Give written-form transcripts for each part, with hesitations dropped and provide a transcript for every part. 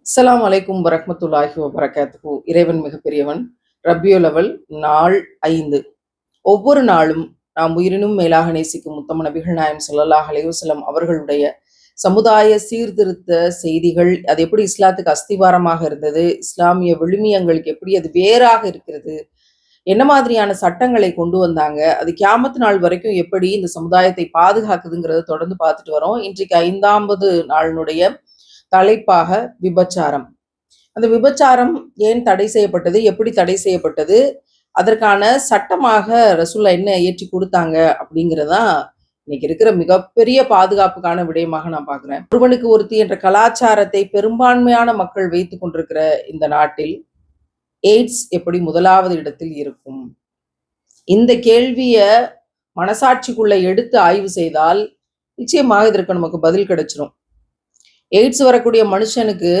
அஸ்ஸலாமு அலைக்கும் வரஹ்மத்துல்லாஹி வபரகாத்துஹு. இறைவன் மிகப்பெரியவன். ரபியுல் அவல் நாள் 5. ஒவ்வொரு நாளும் நாம் உயிரினும் மேலாக நேசிக்கும் முத்தம நபிகள் நாயம் ஸல்லல்லாஹு அலைஹி வஸல்லம் அவர்களுடைய சமுதாய சீர்திருத்த செய்திகள், அது எப்படி இஸ்லாத்துக்கு அஸ்திவாரமாக இருந்தது, இஸ்லாமிய விழுமியங்களுக்கு எப்படி அது வேறாக இருக்கிறது, என்ன மாதிரியான சட்டங்களை கொண்டு வந்தாங்க, அது கியாமத் நாள் வரைக்கும் எப்படி இந்த சமுதாயத்தை பாதுகாக்குதுங்கிறத தொடர்ந்து பார்த்துட்டு வரோம். இன்றைக்கு 5வது நாளினுடைய தலைப்பாக விபச்சாரம். அந்த விபச்சாரம் ஏன் தடை செய்யப்பட்டது, எப்படி தடை செய்யப்பட்டது, அதற்கான சட்டமாக ரசூலுல்லாஹ் என்ன இயற்றி கொடுத்தாங்க அப்படிங்கிறதான் இன்னைக்கு இருக்கிற மிகப்பெரிய பாதுகாப்புக்கான விடயமாக நான் பார்க்கிறேன். ஒருவனுக்கு ஒருத்தி என்ற கலாச்சாரத்தை பெரும்பான்மையான மக்கள் வைத்துக் கொண்டிருக்கிற இந்த நாட்டில் எய்ட்ஸ் எப்படி முதலாவது இடத்தில் இருக்கும்? இந்த கேள்விய மனசாட்சிக்குள்ள எடுத்து ஆய்வு செய்தால் நிச்சயமாக இதற்கு நமக்கு பதில் கிடைச்சிரும். எய்ட்ஸ் வரக்கூடிய மனுஷனுக்கு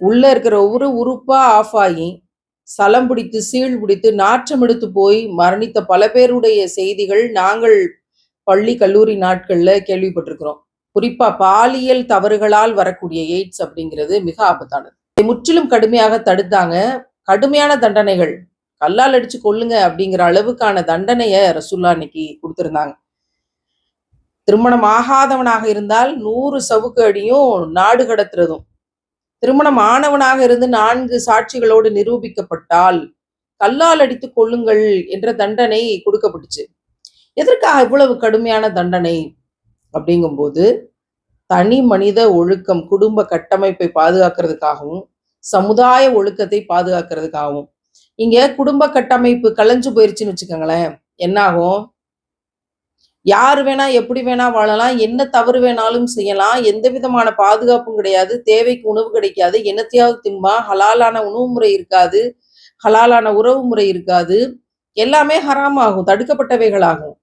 உள்ள இருக்கிற ஒவ்வொரு உறுப்பா ஆஃப் ஆகி சலம் பிடித்து சீழ் பிடித்து நாற்றம் எடுத்து போய் மரணித்த பல பேருடைய செய்திகள் நாங்கள் பள்ளி கல்லூரி நாட்கள்ல கேள்விப்பட்டிருக்கிறோம். குறிப்பா பாலியல் தவறுகளால் வரக்கூடிய எய்ட்ஸ் அப்படிங்கிறது மிக ஆபத்தானது. இதை முற்றிலும் கடுமையாக தடுத்தாங்க. கடுமையான தண்டனைகள், கல்லால் அடிச்சு கொல்லுங்க அப்படிங்கிற அளவுக்கான தண்டனையை ரசூலுல்லாஹ் இன்னைக்கு கொடுத்திருந்தாங்க. திருமணம் ஆகாதவனாக இருந்தால் 100 சவுக்கு அடியும் நாடு கடத்துறதும், திருமணம் ஆனவனாக இருந்து 4 சாட்சிகளோடு நிரூபிக்கப்பட்டால் கல்லால் அடித்து கொள்ளுங்கள் என்ற தண்டனை கொடுக்கப்பட்டுச்சு. எதற்காக இவ்வளவு கடுமையான தண்டனை அப்படிங்கும்போது, தனி மனித ஒழுக்கம், குடும்ப கட்டமைப்பை பாதுகாக்கிறதுக்காகவும் சமுதாய ஒழுக்கத்தை பாதுகாக்கிறதுக்காகவும். இங்க குடும்ப கட்டமைப்பு கலைஞ்சு போயிருச்சுன்னு வச்சுக்கோங்களேன், என்ன ஆகும்? யார் வேணா எப்படி வேணா வாழலாம், என்ன தவறு வேணாலும் செய்யலாம், எந்த விதமான பாதுகாப்பும் கிடையாது, தேவைக்கு உணவு கிடைக்காது, என்னத்தையாவது திம்பா, ஹலாலான உணவு முறை இருக்காது, ஹலாலான உறவு முறை இருக்காது, எல்லாமே ஹராம் ஆகும், தடுக்கப்பட்டவைகள் ஆகும்.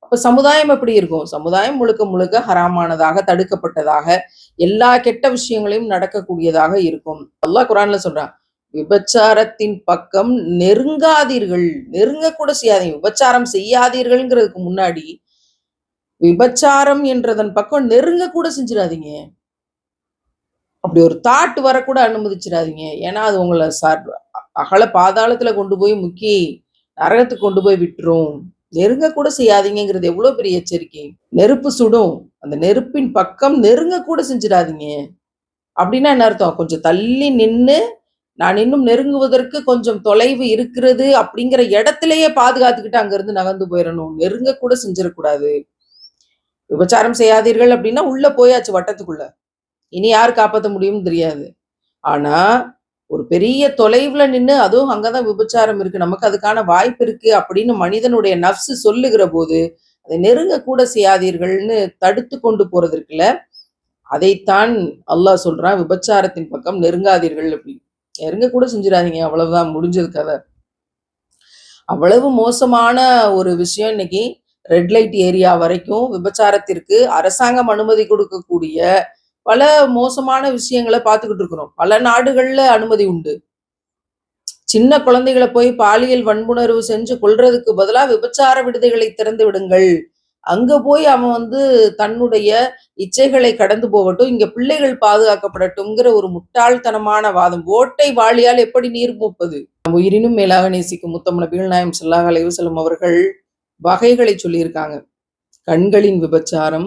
அப்ப சமுதாயம் எப்படி இருக்கும்? சமுதாயம் முழுக்க முழுக்க ஹராமானதாக, தடுக்கப்பட்டதாக, எல்லா கெட்ட விஷயங்களையும் நடக்கக்கூடியதாக இருக்கும். அல்லாஹ் குர்ஆன்ல சொல்றான், விபச்சாரத்தின் பக்கம் நெருங்காதீர்கள், நெருங்க கூட செய்யாதீங்க. விபச்சாரம் செய்யாதீர்கள்ங்கிறதுக்கு முன்னாடி விபச்சாரம் என்றதன் பக்கம் நெருங்க கூட செஞ்சிடாதீங்க. அப்படி ஒரு தாட் வரக்கூட அனுமதிச்சிடாதீங்க. ஏன்னா அது உங்களை அகல பாதாளத்துல கொண்டு போய் முக்கி நரகத்துக்கு கொண்டு போய் விட்டுரும். நெருங்க கூட செய்யாதீங்கிறது எவ்வளவு பெரிய எச்சரிக்கை. நெருப்பு சுடும், அந்த நெருப்பின் பக்கம் நெருங்க கூட செஞ்சிடாதீங்க. அப்படின்னா என்ன அர்த்தம்? கொஞ்சம் தள்ளி நின்று நான் இன்னும் நெருங்குவதற்கு கொஞ்சம் தொலைவு இருக்கிறது அப்படிங்கிற இடத்திலேயே பாதுகாத்துக்கிட்டு அங்கிருந்து நகர்ந்து போயிடணும். நெருங்க கூட செஞ்சிடக்கூடாது. விபச்சாரம் செய்யாதீர்கள் அப்படின்னா உள்ள போயாச்சு வட்டத்துக்குள்ள. இனி யார் காப்பாற்ற முடியும்னு தெரியாது. ஆனா ஒரு பெரிய தொலைவுல நின்று, அதுவும் அங்கதான் விபச்சாரம் இருக்கு, நமக்கு அதுக்கான வாய்ப்பு இருக்கு அப்படின்னு மனிதனுடைய நஃப்ஸ் சொல்லுகிற போது அதை நெருங்க கூட செய்யாதீர்கள்னு தடுத்து கொண்டு போறது இருக்குல்ல, அதைத்தான் அல்லாஹ் சொல்றான், விபச்சாரத்தின் பக்கம் நெருங்காதீர்கள் அப்படின்னு. நெருங்க கூட செஞ்சிடாதீங்க, அவ்வளவுதான், முடிஞ்சது கதை. அவ்வளவு மோசமான ஒரு விஷயம் இன்னைக்கு ரெட் லைட் ஏரியா வரைக்கும் விபச்சாரத்திற்கு அரசாங்கம் அனுமதி கொடுக்கக்கூடிய பல மோசமான விஷயங்களை பார்த்துக்கிட்டு இருக்கிறோம். பல நாடுகள்ல அனுமதி உண்டு. சின்ன குழந்தைகளை போய் பாலியல் வன்புணர்வு செஞ்சு கொல்றதுக்கு பதிலா விபச்சார விடுதிகளை திறந்து விடுங்கள், அங்க போய் அவன் தன்னுடைய இச்சைகளை கடந்து போகட்டும், இங்க பிள்ளைகள் பாதுகாக்கப்படட்டும்ங்கிற ஒரு முட்டாள்தனமான வாதம். ஓட்டை வாளியால் எப்படி நீர் மூப்பது? நம்ம உயிரினும் மேலாக நேசிக்கும் முத்தம் நபிகள் நாயம் ஸல்லல்லாஹு அலைஹி வஸல்லம் அவர்கள் வகைகளை சொல்லியிருக்காங்க. கண்களின் விபச்சாரம்,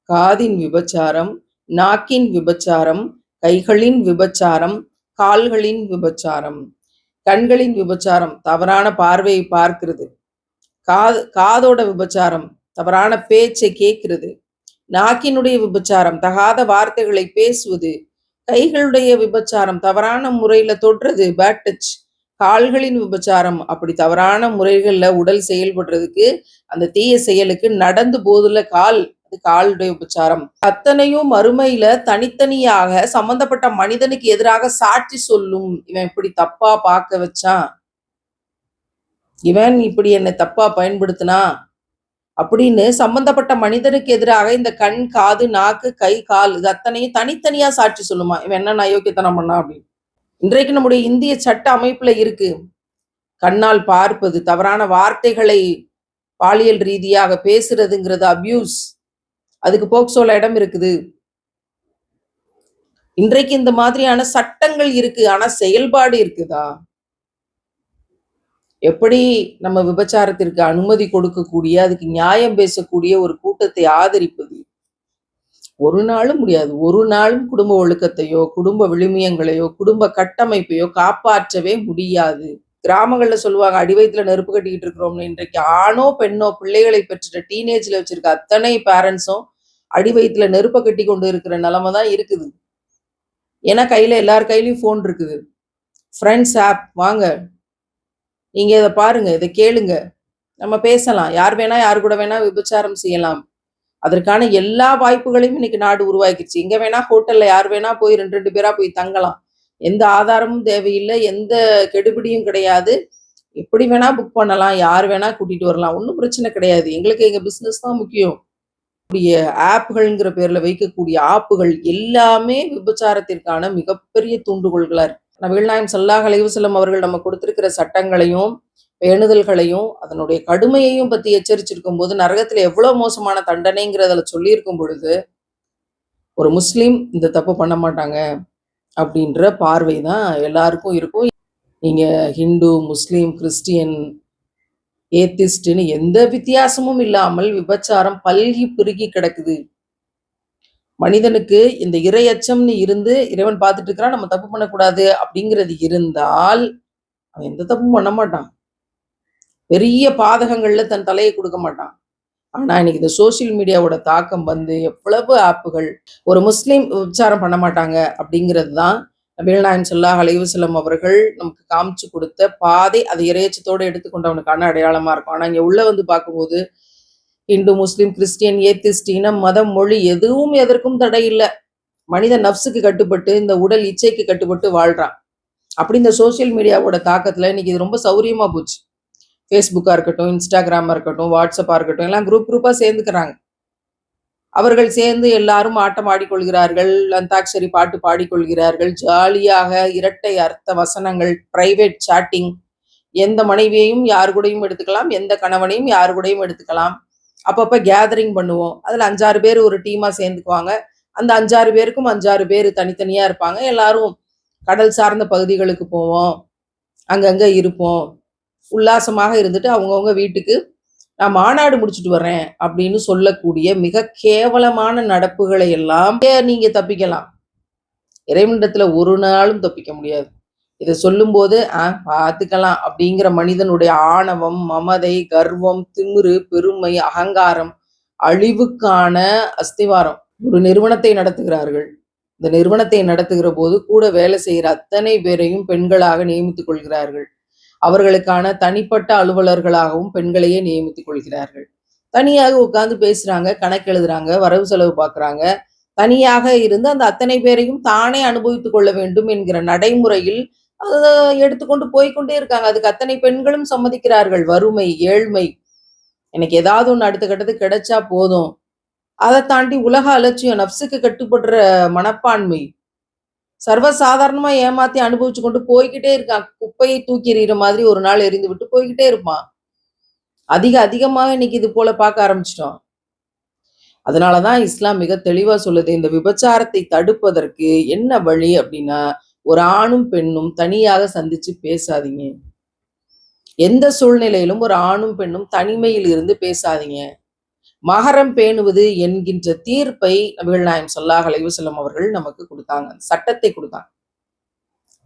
காதின் விபச்சாரம், நாக்கின் விபச்சாரம், கைகளின் விபச்சாரம், கால்களின் விபச்சாரம். கண்களின் விபச்சாரம் தவறான பார்வையை பார்க்கிறது. காதோட விபச்சாரம் தவறான பேச்சை கேட்கிறது. நாக்கினுடைய விபச்சாரம் தகாத வார்த்தைகளை பேசுவது. கைகளுடைய விபச்சாரம் தவறான முறையில தொடுறது, பேட் டச். கால்களின் விபச்சாரம் அப்படி தவறான முறைகள்ல உடல் செயல்படுறதுக்கு, அந்த தீய செயலுக்கு நடந்து போதுல கால், அது காலுடைய விபச்சாரம். அத்தனையும் மறுமையில தனித்தனியாக சம்பந்தப்பட்ட மனிதனுக்கு எதிராக சாட்சி சொல்லும். இவன் இப்படி தப்பா பார்க்க வச்சான், இவன் இப்படி என்னை தப்பா பயன்படுத்தினா அப்படின்னு சம்பந்தப்பட்ட மனிதனுக்கு எதிராக இந்த கண், காது, நாக்கு, கை, கால் இது அத்தனையும் தனித்தனியா சாட்சி சொல்லுமா, இவன் என்ன அயோக்கியத்தனம் பண்ணா அப்படின்னு. இன்றைக்கு நம்முடைய இந்திய சட்ட அமைப்புல இருக்கு. கண்ணால் பார்ப்பது, தவறான வார்த்தைகளை பாலியல் ரீதியாக பேசுறதுங்கிறது அபியூஸ். அதுக்கு போக்சோல இடம் இருக்குது. இன்றைக்கு இந்த மாதிரியான சட்டங்கள் இருக்கு, ஆனா செயல்பாடு இருக்குதா? எப்படி நம்ம விபச்சாரத்திற்கு அனுமதி கொடுக்கக்கூடிய, அதுக்கு நியாயம் பேசக்கூடிய ஒரு கூட்டத்தை ஆதரிப்பது? ஒரு நாளும் முடியாது. ஒரு நாளும் குடும்ப ஒழுக்கத்தையோ, குடும்ப விழுமியங்களையோ, குடும்ப கட்டமைப்பையோ காப்பாற்றவே முடியாது. கிராமங்கள்ல சொல்லுவாங்க, அடி வயித்துல நெருப்பு கட்டிக்கிட்டு இருக்கிறோம்னு. இன்றைக்கு ஆணோ, பெண்ணோ பிள்ளைகளை பெற்றுட்ட டீனேஜ்ல வச்சிருக்க அத்தனை பேரண்ட்ஸும் அடி வயித்துல நெருப்ப கட்டி கொண்டு இருக்கிற நிலைமை தான் இருக்குது. ஏன்னா கையில எல்லார் கையிலயும் ஃபோன் இருக்குது. ஃப்ரெண்ட்ஸ் ஆப் வாங்க. நீங்க இத பாருங்க, இத கேளுங்க. நம்ம பேசலாம். யார் வேணா யார் கூட வேணா விபச்சாரம் செய்யலாம். அதற்கான எல்லா வாய்ப்புகளையும் இன்னைக்கு நாடு உருவாக்கிருச்சு. எங்க வேணா ஹோட்டல்ல யார் வேணா போய் 2, 2 பேரா போய் தங்கலாம். எந்த ஆதாரமும் தேவையில்ல. எந்த கெடுபிடியும் கிடையாது. எப்படி வேணா புக் பண்ணலாம். யார் வேணா கூட்டிட்டு வரலாம். ஒண்ணும் பிரச்சனை கிடையாது. எங்களுக்கு எங்க பிசினஸ் தான் முக்கியம். ஆப்கள்ங்கிற பேர்ல வைக்கக்கூடிய ஆப்புகள் எல்லாமே விபச்சாரத்திற்கான மிகப்பெரிய தூண்டுகோல்களா இருக்கு. நபிகள் நாயகம் ஸல்லல்லாஹு அலைஹி வஸல்லம் அவர்கள் நம்ம கொடுத்திருக்கிற சட்டங்களையும், பேணுதல்களையும், அதனுடைய கடுமையையும் பத்தி எச்சரிச்சிருக்கும் போது, நரகத்துல எவ்வளவு மோசமான தண்டனைங்கிறதுல சொல்லியிருக்கும் பொழுது, ஒரு முஸ்லிம் இந்த தப்பு பண்ண மாட்டாங்க அப்படின்ற பார்வை தான் எல்லாருக்கும் இருக்கும். நீங்க ஹிந்து, முஸ்லிம், கிறிஸ்டியன், ஏத்திஸ்ட்ன்னு எந்த வித்தியாசமும் இல்லாமல் விபச்சாரம் பல்கி பெருகி கிடக்குது. மனிதனுக்கு இந்த இறையச்சம்னு இருந்து இறைவன் பார்த்துட்டு இருக்கிறான், நம்ம தப்பு பண்ணக்கூடாது அப்படிங்கிறது இருந்தால் அவன் எந்த தப்பும் பண்ண மாட்டான். பெரிய பாதகங்கள்ல தன் தலையை கொடுக்க மாட்டான். ஆனா இன்னைக்கு இந்த சோசியல் மீடியாவோட தாக்கம் வந்து எவ்வளவு ஆப்புகள், ஒரு முஸ்லீம் விபச்சாரம் பண்ண மாட்டாங்க அப்படிங்கிறது தான் நபிகள் நாயகம் ஸல்லல்லாஹு அலைஹி வஸல்லம் அவர்கள் நமக்கு காமிச்சு கொடுத்த பாதை. அது இறையச்சத்தோடு எடுத்துக்கொண்டவனுக்கான அடையாளமா இருக்கும். ஆனா இங்க உள்ள வந்து பார்க்கும்போது இந்து, முஸ்லிம், கிறிஸ்டியன், ஏத்திஸ்ட், இனம், மதம், மொழி எதுவும் எதற்கும் தடை இல்லை. மனித நப்சுக்கு கட்டுப்பட்டு, இந்த உடல் இச்சைக்கு கட்டுப்பட்டு வாழ்றான். அப்படி இந்த சோசியல் மீடியாவோட தாக்கத்துல இன்னைக்கு இது ரொம்ப சௌரியமா போச்சு. ஃபேஸ்புக்கா இருக்கட்டும், இன்ஸ்டாகிராமா இருக்கட்டும், வாட்ஸ்அப்பா இருக்கட்டும், எல்லாம் குரூப்பா சேர்ந்துக்கிறாங்க. அவர்கள் சேர்ந்து எல்லாரும் ஆட்டம் ஆடிக்கொள்கிறார்கள், அந்தாக்ஷரி பாட்டு பாடிக்கொள்கிறார்கள், ஜாலியாக இரட்டை அர்த்த வசனங்கள், பிரைவேட் சாட்டிங், எந்த மனைவியையும் யார் கூடயும் எடுத்துக்கலாம், எந்த கணவனையும் யார் கூடயும் எடுத்துக்கலாம். அப்பப்ப கேதரிங் பண்ணுவோம். அதுல 5, 6 பேர் ஒரு டீமா சேர்ந்துக்குவாங்க. அந்த 5, 6 பேருக்கும் 5, 6 பேர் தனித்தனியா இருப்பாங்க. எல்லாரும் கடல் சார்ந்த பகுதிகளுக்கு போவோம். அங்கங்க இருப்போம். உல்லாசமாக இருந்துட்டு அவங்கவங்க வீட்டுக்கு நான் மாநாடு முடிச்சுட்டு வர்றேன் அப்படின்னு சொல்லக்கூடிய மிக கேவலமான நடப்புகளை எல்லாம் நீங்க தப்பிக்கலாம். இறைவனிடத்துல ஒரு நாளும் தப்பிக்க முடியாது. இதை சொல்லும் போது பார்த்துக்கலாம் அப்படிங்கிற மனிதனுடைய ஆணவம், மமதை, கர்வம், திமிரு, பெருமை, அகங்காரம் அழிவுக்கான அஸ்திவாரம். ஒரு நிறுவனத்தை நடத்துகிறார்கள். இந்த நிறுவனத்தை நடத்துகிற போது கூட வேலை செய்கிற அத்தனை பேரையும் பெண்களாக நியமித்துக் கொள்கிறார்கள். அவர்களுக்கான தனிப்பட்ட அலுவலர்களாகவும் பெண்களையே நியமித்துக் கொள்கிறார்கள். தனியாக உட்கார்ந்து பேசுறாங்க, கணக்கு எழுதுறாங்க, வரவு செலவு பார்க்குறாங்க. தனியாக இருந்து அந்த அத்தனை பேரையும் தானே அனுபவித்துக் கொள்ள வேண்டும் என்கிற நடைமுறையில் அதை எடுத்துக்கொண்டு போய்கொண்டே இருக்காங்க. அதுக்கு அத்தனை பெண்களும் சம்மதிக்கிறார்கள். வறுமை, ஏழ்மை, எனக்கு ஏதாவது ஒன்று அடுத்த கட்டத்துக்கு கிடைச்சா போதும். அதை தாண்டி உலக அலட்சியம், நப்சுக்கு கட்டுப்படுற மனப்பான்மை, சர்வசாதாரணமா ஏமாத்தி அனுபவிச்சு கொண்டு போய்கிட்டே இருக்கான். குப்பையை தூக்கி எறிகிற மாதிரி ஒரு நாள் எறிந்து விட்டு போய்கிட்டே இருப்பான். அதிகமாக இன்னைக்கு இது போல பார்க்க ஆரம்பிச்சிட்டோம். அதனாலதான் இஸ்லாம் மிக தெளிவா சொல்லுது, இந்த விபச்சாரத்தை தடுப்பதற்கு என்ன வழி அப்படின்னா, ஒரு ஆணும் பெண்ணும் தனியாக சந்திச்சு பேசாதீங்க. எந்த சூழ்நிலையிலும் ஒரு ஆணும் பெண்ணும் தனிமையில் இருந்து பேசாதீங்க. மகரம் பேணுவது என்கின்ற தீர்ப்பை நபிகள் நாயகம் ஸல்லல்லாஹு அலைஹி வஸல்லம் அவர்கள் நமக்கு கொடுத்தாங்க. சட்டத்தை கொடுத்தாங்க.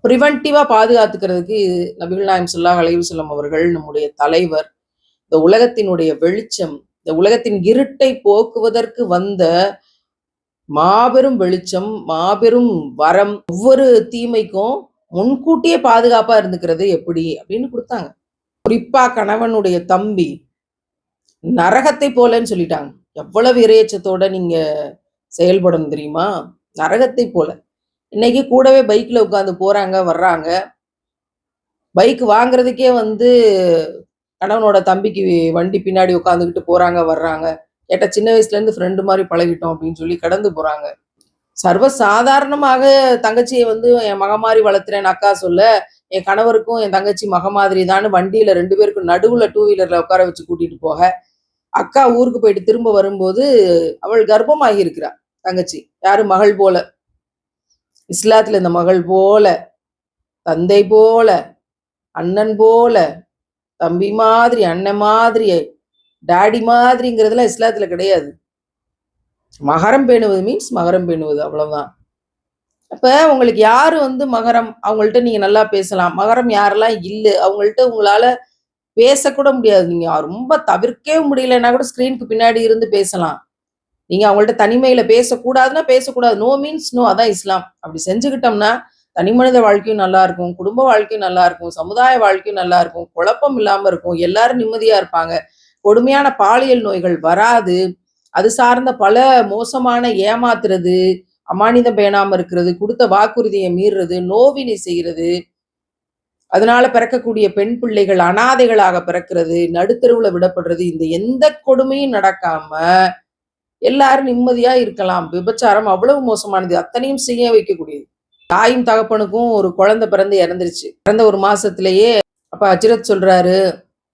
பிரிவென்டிவா பாதுகாத்துக்கிறதுக்கு நபிகள் நாயகம் ஸல்லல்லாஹு அலைஹி வஸல்லம் அவர்கள் நம்முடைய தலைவர், இந்த உலகத்தினுடைய வெளிச்சம், இந்த உலகத்தின் இருட்டை போக்குவதற்கு வந்த மாபெரும் வெளிச்சம், மாபெரும் வரம். ஒவ்வொரு தீமைக்கும் முன்கூட்டியே பாதுகாப்பா இருந்துக்கிறது எப்படி அப்படின்னு கொடுத்தாங்க. குறிப்பா கணவனுடைய தம்பி நரகத்தை போலன்னு சொல்லிட்டாங்க. எவ்வளவு இரையச்சத்தோட நீங்க செயல்படணும் தெரியுமா? நரகத்தை போல. இன்னைக்கு கூடவே பைக்ல உட்காந்து போறாங்க, வர்றாங்க. பைக் வாங்குறதுக்கே வந்து கணவனோட தம்பிக்கு வண்டி பின்னாடி உட்காந்துக்கிட்டு போறாங்க, வர்றாங்க. கேட்டா சின்ன வயசுல இருந்து ஃப்ரெண்டு மாதிரி பழகிட்டோம் அப்படின்னு சொல்லி கடந்து போறாங்க. சர்வசாதாரணமாக தங்கச்சியை வந்து என் மக மாதிரி வளர்த்துறேன்னு அக்கா சொல்ல, என் கணவருக்கும் என் தங்கச்சி மக மாதிரி தான் வண்டியில 2 பேருக்கும் நடுவுல 2 வீலர்ல உட்கார வச்சு கூட்டிட்டு போக, அக்கா ஊருக்கு போயிட்டு திரும்ப வரும்போது அவள் கர்ப்பமாகி இருக்கிறா தங்கச்சி. யாரு? மகள் போல. இஸ்லாத்துல இந்த மகள் போல, தந்தை போல, அண்ணன் போல, தம்பி மாதிரி, அண்ணன் மாதிரி, டாடி மாதிரிங்கிறதுலாம் இஸ்லாத்துல கிடையாது. மகரம் பேணுவது மீன்ஸ் மகரம் பேணுவது, அவ்வளவுதான். அப்ப உங்களுக்கு யாரு மகரம், அவங்கள்ட்ட நீங்க நல்லா பேசலாம். மகரம் யாரெல்லாம் இல்ல, அவங்கள்ட்ட உங்களால பேசக்கூட முடியாது. நீங்க ரொம்ப தவிர்க்கவே முடியலன்னா கூட ஸ்கிரீனுக்கு பின்னாடி இருந்து பேசலாம். நீங்க அவங்கள்ட்ட தனிமையில பேசக்கூடாதுன்னா பேசக்கூடாது. No means no. அதான் இஸ்லாம். அப்படி செஞ்சுக்கிட்டோம்னா தனிமனித வாழ்க்கையும் நல்லா இருக்கும், குடும்ப வாழ்க்கையும் நல்லா இருக்கும், சமுதாய வாழ்க்கையும் நல்லா இருக்கும், குழப்பம் இல்லாம இருக்கும், எல்லாரும் நிம்மதியா இருப்பாங்க, கொடுமையான பாலியல் நோய்கள் வராது, அது சார்ந்த பல மோசமான ஏமாத்துறது, அமானிதம் பேணாம இருக்கிறது, கொடுத்த வாக்குறுதியை மீறுறது, நோவினை செய்கிறது, அதனால பிறக்கக்கூடிய பெண் பிள்ளைகள் அனாதைகளாக பிறக்கிறது, நடுத்தருவுல விடப்படுறது, இந்த எந்த கொடுமையும் நடக்காம எல்லாரும் நிம்மதியா இருக்கலாம். விபச்சாரம் அவ்வளவு மோசமானது. அத்தனையும் செய்ய வைக்கக்கூடியது. தாயும் தகப்பனுக்கும் ஒரு குழந்தை பிறந்து இறந்துருச்சு. பிறந்த ஒரு மாசத்திலேயே அப்ப அஜ்ரத் சொல்றாரு,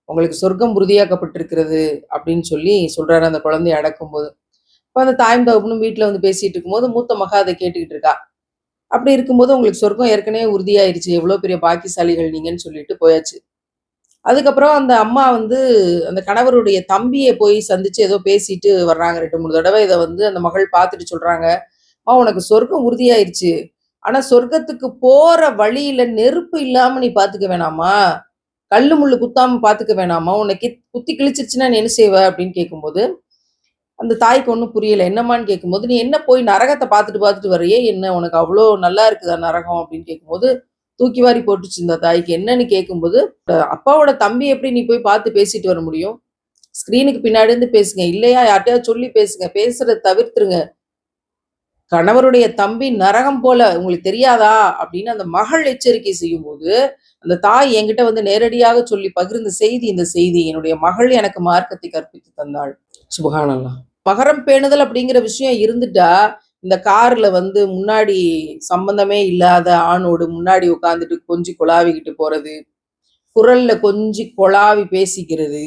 உங்களுக்கு சொர்க்கம் உறுதியாக்கப்பட்டிருக்கிறது அப்படின்னு சொல்லி சொல்றாரு அந்த குழந்தைய அடக்கும்போது. அப்ப அந்த தாயும் தகப்பனும் வீட்டுல பேசிட்டு இருக்கும்போது மூத்த மகா அதை கேட்டுக்கிட்டு இருக்கா. அப்படி இருக்கும்போது உங்களுக்கு சொர்க்கம் ஏற்கனவே உறுதியாயிருச்சு, எவ்வளவு பெரிய பாக்கியசாலிகள் நீங்கன்னு சொல்லிட்டு போயாச்சு. அதுக்கப்புறம் அந்த அம்மா அந்த கணவருடைய தம்பியை போய் சந்திச்சு ஏதோ பேசிட்டு வர்றாங்க. 2, 3 தடவை இதை அந்த மகள் பார்த்துட்டு சொல்றாங்க, உனக்கு சொர்க்கம் உறுதியாயிருச்சு, ஆனா சொர்க்கத்துக்கு போற வழியில நெருப்பு இல்லாம நீ பாத்துக்க வேணாமா, கல்லு முள்ளு குத்தாம பாத்துக்க வேணாமா, உன்னை குத்தி கிழிச்சிருச்சுன்னா நீ என்ன செய்வ அப்படின்னு கேட்கும்போது அந்த தாய்க்கு ஒன்றும் புரியல. என்னம்மான்னு கேட்கும்போது, நீ என்ன போய் நரகத்தை பார்த்துட்டு பார்த்துட்டு வரையே, என்ன உனக்கு அவ்வளோ நல்லா இருக்குதா நரகம் அப்படின்னு கேட்கும்போது தூக்கி வாரி போட்டுச்சு இந்த தாய்க்கு. என்னன்னு கேட்கும்போது, அப்பாவோட தம்பி எப்படி நீ போய் பார்த்து பேசிட்டு வர முடியும், ஸ்கிரீனுக்கு பின்னாடி இருந்து பேசுங்க, இல்லையா யார்ட்டையாவது சொல்லி பேசுங்க, பேசுறதை தவிர்த்துருங்க, கணவருடைய தம்பி நரகம் போல உங்களுக்கு தெரியாதா அப்படின்னு அந்த மகள் எச்சரிக்கை செய்யும் போது அந்த தாய் என்கிட்ட நேரடியாக சொல்லி பகிர்ந்த செய்தி இந்த செய்தி, என்னுடைய மகள் எனக்கு மார்க்கத்தை கற்பித்து தந்தாள். சுபஹானல்லாஹ். மகரம் பேணுதல் அப்படிங்கிற விஷயம் இருந்துட்டா இந்த கார்ல முன்னாடி சம்பந்தமே இல்லாத ஆணோடு முன்னாடி உட்காந்துட்டு கொஞ்சி கொலாவிக்கிட்டு போறது, குரல்ல கொஞ்சி கொலாவி பேசிக்கிறது,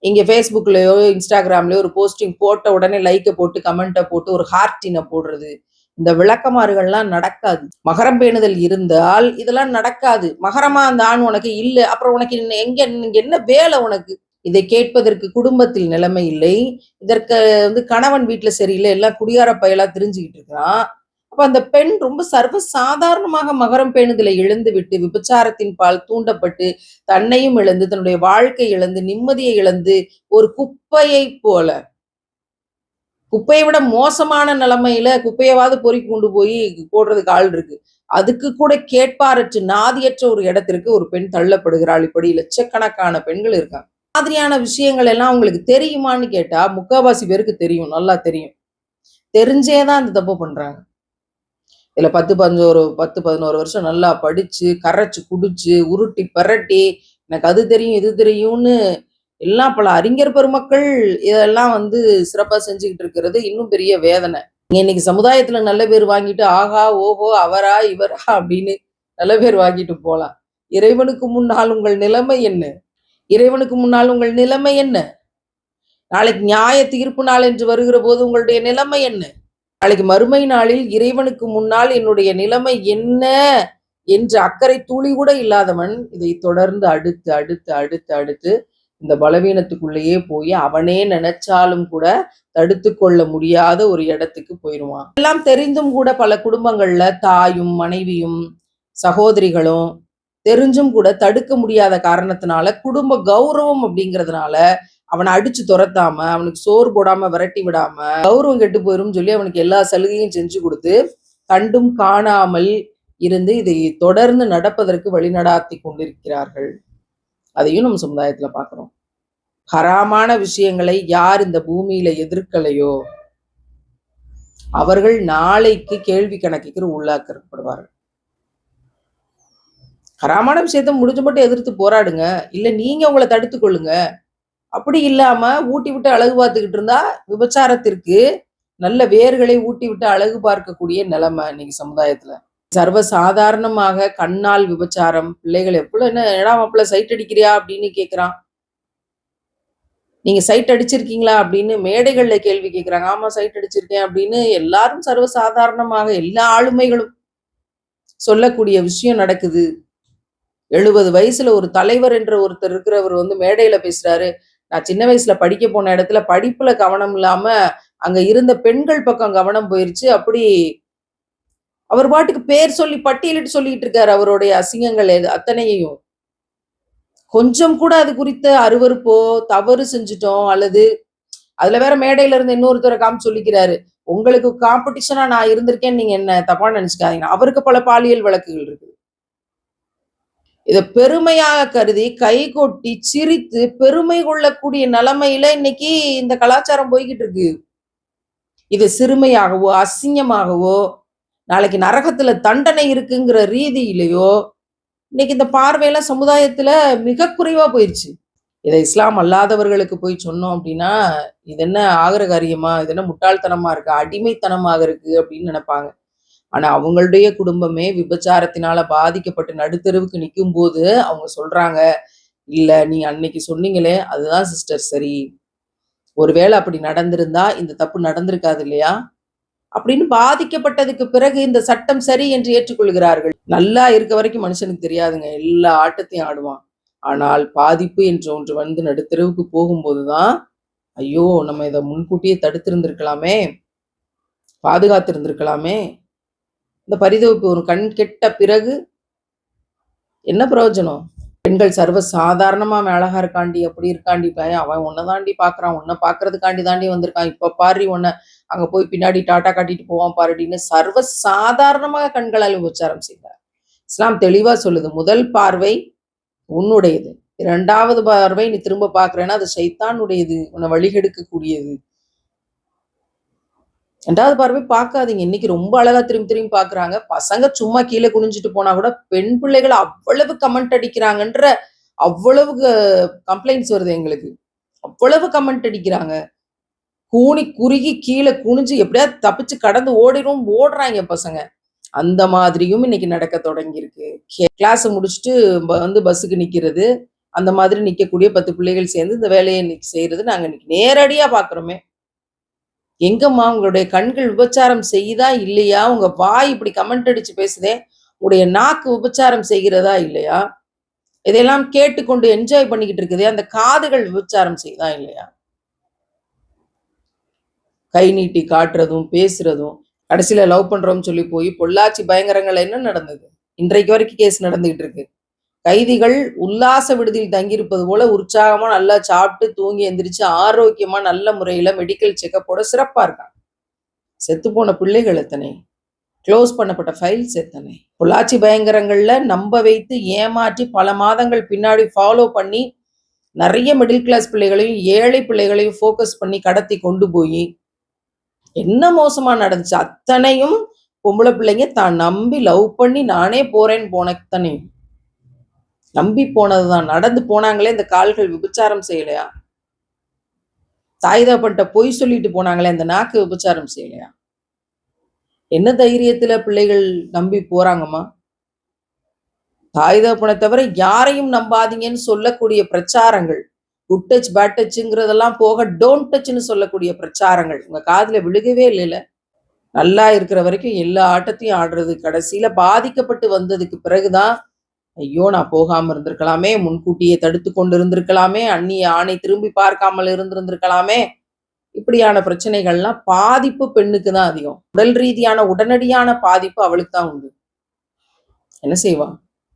இங்க ஃபேஸ்புக்லயோ இன்ஸ்டாகிராம்லயோ ஒரு போஸ்டிங் போட்ட உடனே லைக்கை போட்டு கமெண்ட்டை போட்டு ஒரு ஹார்ட்டினை போடுறது, இந்த விளக்கமாறுகள்லாம் நடக்காது. மகரம் பேணுதல் இருந்தால் இதெல்லாம் நடக்காது. மகரமா அந்த ஆண் உனக்கு இல்லை, அப்புறம் உனக்கு எங்க என்ன வேலை உனக்கு? இதை கேட்பதற்கு குடும்பத்தில் நிலைமை இல்லை, இதற்கு கணவன் வீட்டுல சரியில்லை, எல்லாம் குடியார பயலா தெரிஞ்சுக்கிட்டு இருக்கிறான். அப்ப அந்த பெண் ரொம்ப சர்வ சாதாரணமாக மகரம் பேணுதலை இழந்து விட்டு விபச்சாரத்தின் பால் தூண்டப்பட்டு தன்னையும் இழந்து தன்னுடைய வாழ்க்கை இழந்து நிம்மதியை இழந்து ஒரு குப்பையை போல, குப்பையை விட மோசமான நிலைமையில குப்பையவாவது பொறுக்கி கொண்டு போய் போடுறதுக்கு ஆள் இருக்கு, அதுக்கு கூட கேட்பாரற்று நாதியற்ற ஒரு இடத்திற்கு ஒரு பெண் தள்ளப்படுகிறாள். இப்படி லட்சக்கணக்கான பெண்கள் இருக்காங்க. மாதிரியான விஷயங்கள் எல்லாம் உங்களுக்கு தெரியுமான்னு கேட்டா முக்காவாசி பேருக்கு தெரியும், நல்லா தெரியும். தெரிஞ்சேதான் அந்த தப்பு பண்றாங்க. இதுல 10, 11 வருஷம் நல்லா படிச்சு கரைச்சு குடிச்சு உருட்டி பரட்டி எனக்கு அது தெரியும் இது தெரியும்னு எல்லாம் பல அறிஞர் பெருமக்கள் இதெல்லாம் சிறப்பா செஞ்சுக்கிட்டு இருக்கிறது இன்னும் பெரிய வேதனை. இன்னைக்கு சமுதாயத்துல நல்ல பேர் வாங்கிட்டு ஆகா ஓஹோ அவரா இவரா அப்படின்னு நல்ல பேர் வாங்கிட்டு போலாம். இறைவனுக்கு முன்னால் உங்கள் நிலைமை என்ன? இறைவனுக்கு முன்னால் உங்கள் நிலைமை என்ன? நாளைக்கு நியாய தீர்ப்பு நாள் என்று வருகிற போது உங்களுடைய நிலைமை என்ன? நாளைக்கு மறுமை நாளில் இறைவனுக்கு முன்னால் என்னுடைய நிலைமை என்ன என்று அக்கறை துளி கூட இல்லாதவன் இதை தொடர்ந்து அடுத்து அடுத்து அடுத்து அடுத்து இந்த பலவீனத்துக்குள்ளேயே போய் அவனே நினைச்சாலும் கூட தடுத்து கொள்ள முடியாத ஒரு இடத்துக்கு போயிடுவான். எல்லாம் தெரிந்தும் கூட பல குடும்பங்கள்ல தாயும் மனைவியும் சகோதரிகளும் தெரிஞ்சும் கூட தடுக்க முடியாத காரணத்தினால குடும்ப கௌரவம் அப்படிங்கிறதுனால அவனை அடிச்சு துரத்தாம அவனுக்கு சோறு போடாம விரட்டி விடாம கௌரவம் கெட்டு போயிரும் சொல்லி அவனுக்கு எல்லா சலுகையும் செஞ்சு கொடுத்து கண்டும் காணாமல் இருந்து இதை தொடர்ந்து நடப்பதற்கு வழிநடாத்தி கொண்டிருக்கிறார்கள். அதையும் நம்ம சமுதாயத்துல பார்க்கிறோம். ஹராமான விஷயங்களை யார் இந்த பூமியில எதிர்க்கலையோ அவர்கள் நாளைக்கு கேள்வி கணக்குக்கு உள்ளாக்கப்படுவார்கள். ஹராமான விஷயத்த முடிஞ்ச மட்டும் எதிர்த்து போராடுங்க, இல்ல நீங்க உங்களை தடுத்து கொள்ளுங்க. அப்படி இல்லாம ஊட்டி விட்டு அழகு பார்த்துக்கிட்டு இருந்தா விபச்சாரத்திற்கு நல்ல வேர்களை ஊட்டி விட்டு அழகு பார்க்கக்கூடிய நிலைமை இன்னைக்கு சமுதாயத்துல. சர்வ சாதாரணமாக கண்ணால் விபச்சாரம், பிள்ளைகள் எவ்வளவு என்னடா மாப்பிள்ள சைட் அடிக்கிறியா அப்படின்னு கேட்கிறான். நீங்க சைட் அடிச்சிருக்கீங்களா அப்படின்னு மேடைகள்ல கேள்வி கேட்கிறாங்க. ஆமா சைட் அடிச்சிருக்கேன் அப்படின்னு எல்லாரும் சர்வ சாதாரணமாக எல்லா ஆளுமைகளும் சொல்லக்கூடிய விஷயம் நடக்குது. 70 வயசுல ஒரு தலைவர் என்ற ஒருத்தர் இருக்கிறவர் மேடையில பேசுறாரு. நான் சின்ன வயசுல படிக்க போன இடத்துல படிப்புல கவனம் இல்லாம, அங்க இருந்த பெண்கள் பக்கம் கவனம் போயிருச்சு. அப்படி அவர் பாட்டுக்கு பேர் சொல்லி பட்டியலிட்டு சொல்லிட்டு இருக்காரு அவருடைய அசிங்கங்கள் அத்தனையையும். கொஞ்சம் கூட அது குறித்த அருவருப்போ, தவறு செஞ்சுட்டோம் அல்லது அதுல வேற மேடையில இருந்து இன்னொருத்தர காமிச்சு சொல்லிக்கிறாரு. உங்களுக்கு காம்படிஷனா நான் இருந்திருக்கேன்னு நீங்க என்ன தப்பா நினைச்சுக்காதீங்க. அவருக்கு பல பாலியல் வழக்குகள் இருக்கு. இத பெருமையாக கருதி, கைகொட்டி, சிரித்து, பெருமை கொள்ளக்கூடிய நிலைமையில இன்னைக்கு இந்த கலாச்சாரம் போய்க்கிட்டு இருக்கு. இது சிறுமையாகவோ, அசிங்கமாகவோ, நாளைக்கு நரகத்துல தண்டனை இருக்குங்கிற ரீதியிலயோ, இன்னைக்கு இந்த பார்வையெல்லாம் சமுதாயத்துல மிக குறைவா போயிருச்சு. இதை இஸ்லாம் அல்லாதவர்களுக்கு போய் சொன்னோம் அப்படின்னா, இது என்ன ஆகிற காரியமா? இது என்ன முட்டாள்தனமா இருக்கா? அடிமைத்தனமாக இருக்கு அப்படின்னு நினைப்பாங்க. ஆனா அவங்களுடைய குடும்பமே விபச்சாரத்தினால பாதிக்கப்பட்டு நடுத்தெருவுக்கு நிக்கும்போது, அவங்க சொல்றாங்க, "இல்ல நீங்க அன்னைக்கு சொன்னீங்களே, அதுதான் சிஸ்டர் சரி. ஒருவேளை அப்படி நடந்திருந்தா, இந்த தப்பு நடந்திருக்காது இல்லையா?" அப்படின்னு பாதிக்கப்பட்டதுக்கு பிறகு இந்த சட்டம் சரி என்று ஏற்றுக்கொள்கிறார்கள். நல்லா இருக்க வரைக்கும் மனுஷனுக்கு தெரியாதுங்க. எல்லா ஆட்டத்தையும் ஆடுவான். ஆனால் பாதிப்பு என்று ஒன்று நடுத்தெருவுக்கு போகும்போது தான், ஐயோ! நம்ம இத முன்கூட்டியே தடுத்திருந்திருக்கலாமே! பாதுகாத்திருந்திருக்கலாமே! இந்த பரிதவிப்பு ஒரு கண் கெட்ட பிறகு என்ன பிரயோஜனம்? பெண்கள் சர்வ சாதாரணமா அவன் அழகா இருக்காண்டி, அப்படி இருக்காண்டி, அவன் உன்ன தாண்டி பார்க்குறான். உன்ன பார்க்கறதுக்காண்டி தாண்டி வந்திருக்கான். இப்ப பாரு உன்ன அங்க போய் பின்னாடி டாட்டா காட்டிட்டு போவான் பாருடின்னு சர்வ சாதாரணமாக கண்களால் விபச்சாரம் செய்தார். இஸ்லாம் தெளிவா சொல்லுது. முதல் பார்வை உன்னுடையது. 2வது பார்வை நீ திரும்ப பார்க்குறேன்னா, அது ஷைத்தானுடையது. உன்னை வழிகெடுக்கக்கூடியது. 2வது பார்வை பார்க்காதீங்க. இன்னைக்கு ரொம்ப அழகா திரும்பி திரும்பி பார்க்குறாங்க. பசங்க சும்மா கீழே குனிஞ்சுட்டு போனா கூட பெண் பிள்ளைகள் அவ்வளவு கமெண்ட் அடிக்கிறாங்கன்ற அவ்வளவு கம்ப்ளைண்ட்ஸ் வருது எங்களுக்கு. அவ்வளவு கமெண்ட் அடிக்கிறாங்க. கூனி குறுகி கீழே குனிஞ்சு எப்படியாவது தப்பிச்சு கடந்து ஓடுறாங்க பசங்க. அந்த மாதிரியும் இன்னைக்கு நடக்க தொடங்கியிருக்கு. கிளாஸ் முடிச்சுட்டு பஸ்ஸுக்கு நிக்கிறது. அந்த மாதிரி நிக்கக்கூடிய 10 பிள்ளைகள் சேர்ந்து இந்த வேலையை இன்னைக்கு செய்யறது நாங்க இன்னைக்கு நேரடியா பார்க்குறோமே. எங்கம்மா உங்களுடைய கண்கள் விபச்சாரம் செய்யுதா இல்லையா? உங்க வாய் இப்படி கமெண்ட் அடிச்சு பேசுதே, உங்களுடைய நாக்கு விபச்சாரம் செய்கிறதா இல்லையா? இதையெல்லாம் கேட்டுக்கொண்டு என்ஜாய் பண்ணிக்கிட்டு இருக்குதே, அந்த காதுகள் விபச்சாரம் செய்யுதா இல்லையா? கை நீட்டி காட்டுறதும், பேசுறதும், கடைசியில லவ் பண்றோம்னு சொல்லி போய் பொள்ளாச்சி பயங்கரங்கள் என்ன நடந்தது? இன்றைக்கு வரைக்கும் கேஸ் நடந்துகிட்டு இருக்கு. கைதிகள் உல்லாச விடுதியில் தங்கியிருப்பது போல உற்சாகமா நல்லா சாப்பிட்டு தூங்கி எந்திரிச்சு ஆரோக்கியமா நல்ல முறையில மெடிக்கல் செக்கப்போட சிறப்பா இருக்காங்க. செத்து போன பிள்ளைகள் எத்தனை? க்ளோஸ் பண்ணப்பட்ட ஃபைல்ஸ் எத்தனை? பொள்ளாச்சி பயங்கரங்கள்ல நம்ப வைத்து ஏமாற்றி பல மாதங்கள் பின்னாடி ஃபாலோ பண்ணி நிறைய மிடில் கிளாஸ் பிள்ளைகளையும் ஏழை பிள்ளைகளையும் ஃபோக்கஸ் பண்ணி கடத்தி கொண்டு போய் என்ன மோசமா நடந்துச்சு? அத்தனையும் பொம்பளை பிள்ளைங்க தான் நம்பி லவ் பண்ணி நானே போறேன்னு போன அத்தனையும் நம்பி போனதுதான். நடந்து போனாங்களே இந்த கால்கள் விபச்சாரம் செய்யலையா? தாய் தகப்பன்ட்ட பொய் சொல்லிட்டு போனாங்களே அந்த நாக்கு விபச்சாரம் செய்யலையா? என்ன தைரியத்துல பிள்ளைகள் நம்பி போறாங்கம்மா? தாய் தகப்பனை தவிர யாரையும் நம்பாதீங்கன்னு சொல்லக்கூடிய பிரச்சாரங்கள், குட் டச் பேட் டச்ங்கிறதெல்லாம் போக டோன்ட் டச்னு சொல்லக்கூடிய பிரச்சாரங்கள் உங்க காதுல விழுகவே இல்லைல்ல. நல்லா இருக்கிற வரைக்கும் எல்லா ஆட்டத்தையும் ஆடுறது, கடைசியில பாதிக்கப்பட்டு வந்ததுக்கு பிறகுதான் ஐயோ நான் போகாம இருந்திருக்கலாமே, முன்கூட்டியே தடுத்து கொண்டு இருந்திருக்கலாமே, அந்நிய ஆணை திரும்பி பார்க்காமல் இருந்திருக்கலாமே. இப்படியான பிரச்சனைகள்லாம் பாதிப்பு பெண்ணுக்கு தான் அதிகம். உடல் ரீதியான உடனடியான பாதிப்பு அவளுக்கு தான் உண்டு. என்ன செய்வா?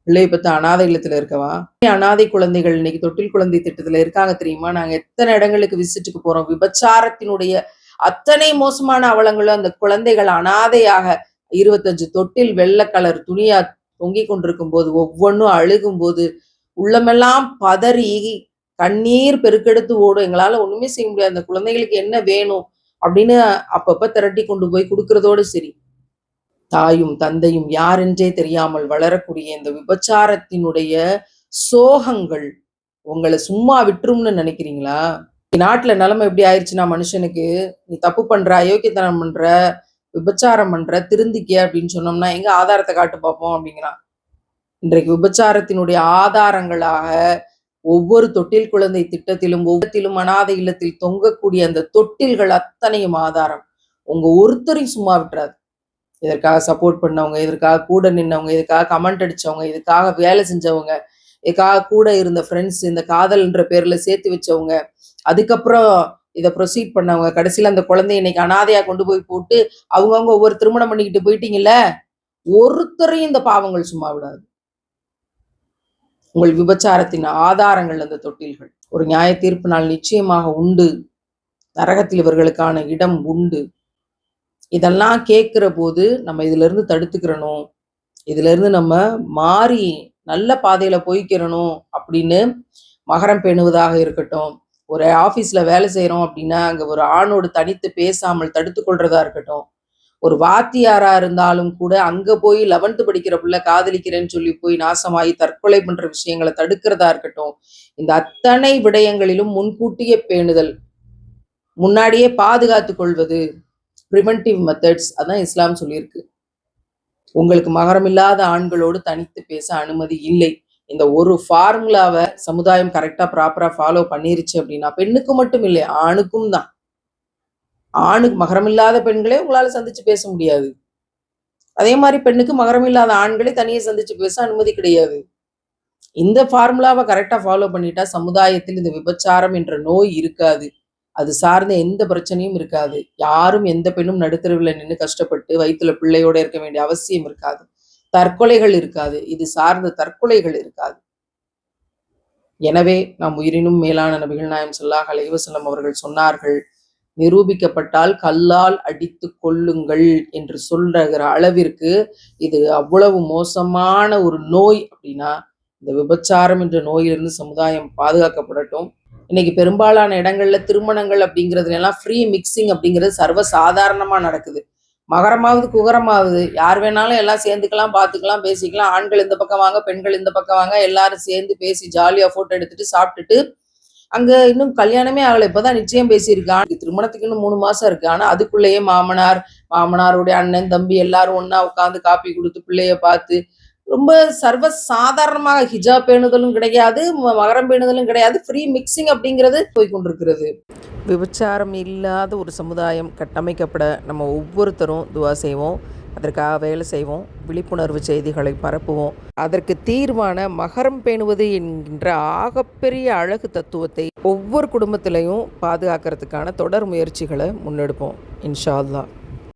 பிள்ளையை பத்த அனாதை இல்லத்துல இருக்கவா? அனாதை குழந்தைகள் இன்னைக்கு தொட்டில் குழந்தை திட்டத்துல இருக்காங்க தெரியுமா? நாங்க எத்தனை இடங்களுக்கு விசிட்டுக்கு போறோம். விபச்சாரத்தினுடைய அத்தனை மோசமான அவலங்களும் அந்த குழந்தைகள் அனாதையாக 25 தொட்டில் வெள்ளை கலர் துணியா தொங்கிக் கொண்டிருக்கும் போது ஒவ்வொன்றும் அழுகும் போது உள்ளமெல்லாம் பதறி கண்ணீர் பெருக்கெடுத்து ஓடும். எங்களால ஒண்ணுமே செய்ய முடியாது. அந்த குழந்தைகளுக்கு என்ன வேணும் அப்படின்னு அப்பப்ப திரட்டி கொண்டு போய் கொடுக்கறதோடு சரி. தாயும் தந்தையும் யாரென்றே தெரியாமல் வளரக்கூடிய இந்த விபச்சாரத்தினுடைய சோகங்கள் உங்களை சும்மா விட்டுரும்னு நினைக்கிறீங்களா? நாட்டுல நிலைமை எப்படி ஆயிடுச்சுன்னா மனுஷனுக்கு, நீ தப்பு பண்ற, அயோக்கியத்தனம் பண்ற, விபச்சாரம் பண்ற, திருந்திக்க அப்படின்னு சொன்னோம்னா எங்க ஆதாரத்தை காட்டு பார்ப்போம் அப்படிங்கிறான். இன்றைக்கு விபச்சாரத்தினுடைய ஆதாரங்களாக ஒவ்வொரு தொட்டில் குழந்தை திட்டத்திலும் ஒவ்வொருத்திலும் அனாதை இல்லத்தில் தொங்கக்கூடிய அந்த தொட்டில்கள் அத்தனையும் ஆதாரம். உங்க ஒருத்தரையும் சும்மா விட்டுறாது. இதற்காக சப்போர்ட் பண்ணவங்க, இதற்காக கூட நின்னவங்க, இதுக்காக கமெண்ட் அடிச்சவங்க, இதுக்காக வேலை செஞ்சவங்க, இதுக்காக கூட இருந்த ஃப்ரெண்ட்ஸ், இந்த காதல்ன்ற பேர்ல சேர்த்து வச்சவங்க, அதுக்கப்புறம் இத ப்ரொசீட் பண்ணவங்க, கடைசியில அந்த குழந்தைய இன்னைக்கு அனாதையா கொண்டு போய் போட்டு, அவங்கவங்க ஒவ்வொரு திருமணம் பண்ணிக்கிட்டு போயிட்டீங்கல்ல, ஒருத்தரையும் இந்த பாவங்கள் சும்மா விடாது. உங்கள் விபச்சாரத்தின் ஆதாரங்கள் அந்த தொட்டில்கள். ஒரு நியாய தீர்ப்பு நாள் நிச்சயமாக உண்டு. நரகத்தில் இவர்களுக்கான இடம் உண்டு. இதெல்லாம் கேட்கிற போது நம்ம இதிலிருந்து தடுத்துக்கிறணும். இதிலிருந்து நம்ம மாறி நல்ல பாதையில போய்க்கிறணும் அப்படின்னு மகரம் பேணுவதாக இருக்கட்டும். ஒரு ஆஃபீஸ்ல வேலை செய்றோம் அப்படின்னா, அங்க ஒரு ஆணோடு தனித்து பேசாமல் தடுத்துக் கொள்றதா இருக்கட்டும். ஒரு வாத்தியாரா இருந்தாலும் கூட, அங்க போய் 11th படிக்கிற புள்ள காதலிக்கிறேன்னு சொல்லி போய் நாசமாயி தற்கொலை பண்ற விஷயங்கள தடுக்கிறதா இருக்கட்டும். இந்த அத்தனை விடயங்களிலும் முன்கூட்டியே பேணுதல், முன்னாடியே பாதுகாத்துக் கொள்வது, பிரிவென்டிவ் மெத்தட்ஸ் அதான் இஸ்லாம் சொல்லியிருக்கு. உங்களுக்கு மகரமில்லாத ஆண்களோடு தனித்து பேச அனுமதி இல்லை. இந்த ஒரு ஃபார்முலாவை சமுதாயம் கரெக்டா ப்ராப்பரா ஃபாலோ பண்ணிருச்சு அப்படின்னா, பெண்ணுக்கு மட்டும் இல்லை, ஆணுக்கும் தான். ஆணுக்கு மகரமில்லாத பெண்களே உங்களால சந்திச்சு பேச முடியாது. அதே மாதிரி பெண்ணுக்கு மகரமில்லாத ஆண்களை தனியே சந்திச்சு பேச அனுமதி கிடையாது. இந்த ஃபார்முலாவை கரெக்டா ஃபாலோ பண்ணிட்டா சமுதாயத்தில் இந்த விபச்சாரம் என்ற நோய் இருக்காது. அது சார்ந்த எந்த பிரச்சனையும் இருக்காது. யாரும் எந்த பெண்ணும் நடுத்தெருவில் நின்று கஷ்டப்பட்டு வயிற்றுல பிள்ளையோட இருக்க வேண்டிய அவசியம் இருக்காது. தற்கொலைகள் இருக்காது. இது சார்ந்த தற்கொலைகள் இருக்காது. எனவே நாம் உயிரினும் மேலான நபிகள் நாயகம் ஸல்லல்லாஹு அலைஹி வஸல்லம் அவர்கள் சொன்னார்கள், நிரூபிக்கப்பட்டால் கல்லால் அடித்து கொள்ளுங்கள் என்று சொல்ற அளவிற்கு இது அவ்வளவு மோசமான ஒரு நோய். அப்படின்னா இந்த விபச்சாரம் என்ற நோயிலிருந்து சமுதாயம் பாதுகாக்கப்படட்டும். இன்னைக்கு பெரும்பாலான இடங்கள்ல திருமணங்கள் அப்படிங்கிறதுல எல்லாம் ஃப்ரீ மிக்சிங் அப்படிங்கிறது சர்வ சாதாரணமா நடக்குது. மகரமாவது குகரமாவது யார் வேணாலும் எல்லாம் சேர்ந்துக்கலாம், பார்த்துக்கலாம், பேசிக்கலாம். ஆண்கள் இந்த பக்கம் வாங்க, பெண்கள் இந்த பக்கம் வாங்க, எல்லாரும் சேர்ந்து பேசி ஜாலியா போட்டோ எடுத்துட்டு சாப்பிட்டுட்டு, அங்க இன்னும் கல்யாணமே ஆகலை, இப்பதான் நிச்சயம் பேசியிருக்கான். திருமணத்துக்கு இன்னும் 3 மாசம் இருக்கு. ஆனா அதுக்குள்ளேயே மாமனாருடைய அண்ணன் தம்பி எல்லாரும் ஒண்ணா உட்காந்து காப்பி கொடுத்து பிள்ளைய பார்த்து ரொம்ப சர்வ சாதாரணமாக ஹிஜாப் பேணுதலும் கிடையாது, மகரம் பேணுதலும் கிடையாது, ஃப்ரீ மிக்சிங் அப்படிங்கிறது போய் கொண்டிருக்கிறது. விபச்சாரம் இல்லாத ஒரு சமுதாயம் கட்டமைக்கப்பட நம்ம ஒவ்வொருத்தரும் துவா செய்வோம். அதற்காக வேலை செய்வோம். விழிப்புணர்வு செய்திகளை பரப்புவோம். அதற்கு தீர்வான மகரம் பேணுவது என்கின்ற ஆகப்பெரிய அழகு தத்துவத்தை ஒவ்வொரு குடும்பத்திலையும் பாதுகாக்கிறதுக்கான தொடர் முயற்சிகளை முன்னெடுப்போம் இன்ஷா அல்லாஹ்.